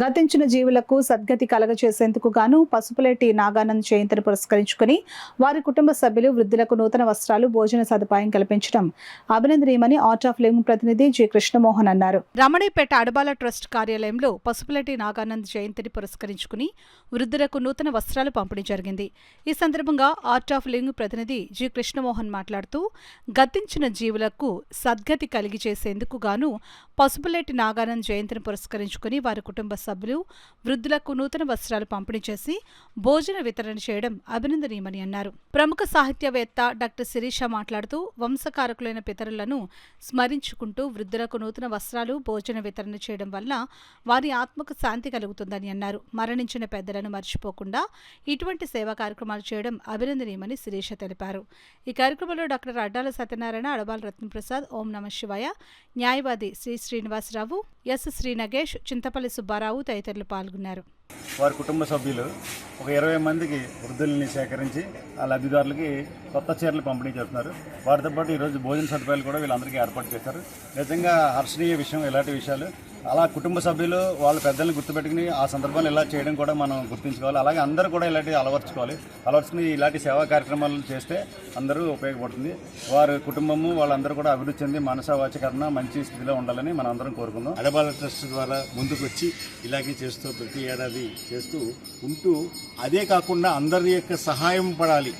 గతించిన జీవులకు సద్గతి కలగచేసేందుకు గాను పసుపులేటి నాగానంద్ జయంతిని పురస్కరించుకుని వారి కుటుంబ సభ్యులు వృద్ధులకు నూతన వస్త్రాలు భోజన సదుపాయం కల్పించడం అభినందనీయమని ఆర్ట్ ఆఫ్ లివింగ్ ప్రతినిధి జి కృష్ణమోహన్ అన్నారు. రమణీపేట అడబాల ట్రస్ట్ కార్యాలయంలో పసుపులేటి నాగానంద్ జయంతిని పురస్కరించుకుని వృద్ధులకు నూతన వస్త్రాలు పంపిణీ జరిగింది. ఈ సందర్భంగా ఆర్ట్ ఆఫ్ లివింగ్ ప్రతినిధి జి కృష్ణమోహన్ మాట్లాడుతూ గతించిన జీవులకు సద్గతి కలిగి చేసేందుకు గాను పసుపులేటి నాగానంద్ జయంతిని పురస్కరించుకుని వారి కుటుంబ సభ్యులు వృద్ధులకు నూతన వస్త్రాలు పంపిణీ చేసి భోజన వితరణ చేయడం అభినందనీయమని అన్నారు. ప్రముఖ సాహిత్యవేత్త డాక్టర్ శిరీష మాట్లాడుతూ వంశకారకులైన పితరులను స్మరించుకుంటూ వృద్ధులకు నూతన వస్త్రాలు భోజన వితరణ చేయడం వల్ల వారి ఆత్మకు శాంతి కలుగుతుందని అన్నారు. మరణించిన పెద్దలను మర్చిపోకుండా ఇటువంటి సేవా కార్యక్రమాలు చేయడం అభినందనీయమని శిరీష తెలిపారు. ఈ కార్యక్రమంలో డాక్టర్ అడ్డాల సత్యనారాయణ, అడబాల రత్నప్రసాద్, ఓం నమ శివాయ, న్యాయవాది శ్రీ శ్రీనివాసరావు, ఎస్ శ్రీ నగేష్, చింతపల్లి సుబ్బారావు తదితరులు పాల్గొన్నారు. వారి కుటుంబ సభ్యులు ఒక 20 మందికి వృద్ధుల్ని సేకరించి ఆ లబ్ధిదారులకి కొత్త చీరలు పంపిణీ చేస్తున్నారు. వారితో పాటు ఈరోజు భోజన సదుపాయాలు కూడా వీళ్ళందరికీ ఏర్పాటు చేశారు. నిజంగా హర్షణీయ విషయం ఇలాంటి విషయాలు. అలా కుటుంబ సభ్యులు వాళ్ళ పెద్దల్ని గుర్తుపెట్టుకుని ఆ సందర్భాలు ఇలా చేయడం కూడా మనం గుర్తుంచుకోవాలి. అలాగే అందరూ కూడా ఇలాంటివి అలవర్చుకుని ఇలాంటి సేవా కార్యక్రమాలు చేస్తే అందరూ ఉపయోగపడుతుంది. వారి కుటుంబము వాళ్ళందరూ కూడా అభివృద్ధి చెంది మనసావాచకరణ మంచి స్థితిలో ఉండాలని మనం అందరం కోరుకుందాం. అడబాల ట్రస్ట్ ద్వారా ముందుకు వచ్చి ఇలాగే చేస్తూ ప్రతి ఏడాది చేస్తూ ఉంటూ, అదే కాకుండా అందరి యొక్క సహాయం పడాలి.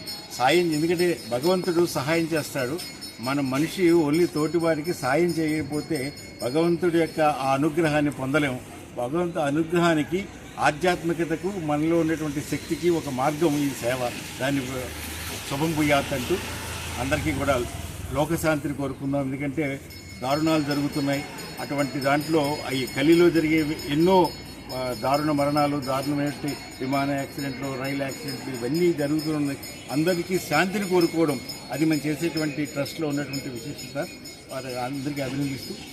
ఎందుకంటే భగవంతుడు సహాయం చేస్తాడు. మన మనిషి ఓన్లీ తోటి వారికి సాయం చేయకపోతే భగవంతుడి యొక్క ఆ అనుగ్రహాన్ని పొందలేము. భగవంతు అనుగ్రహానికి, ఆధ్యాత్మికతకు, మనలో ఉన్నటువంటి శక్తికి ఒక మార్గం ఈ సేవ. దాన్ని శుభం భూయాత్ అంటూ అందరికీ కూడా లోకశాంతిని కోరుకుందాం. ఎందుకంటే దారుణాలు జరుగుతున్నాయి. అటువంటి దాంట్లో ఈ కలిలో జరిగే ఎన్నో దారుణ మరణాలు, దారుణమైన విమాన యాక్సిడెంట్లు, రైలు యాక్సిడెంట్లు ఇవన్నీ జరుగుతున్నాయి. అందరికీ శాంతిని కోరుకోవడం అది మనం చేసేటువంటి ట్రస్ట్లో ఉన్నటువంటి విశిష్టత. వారి అందరికీ అభినందిస్తూ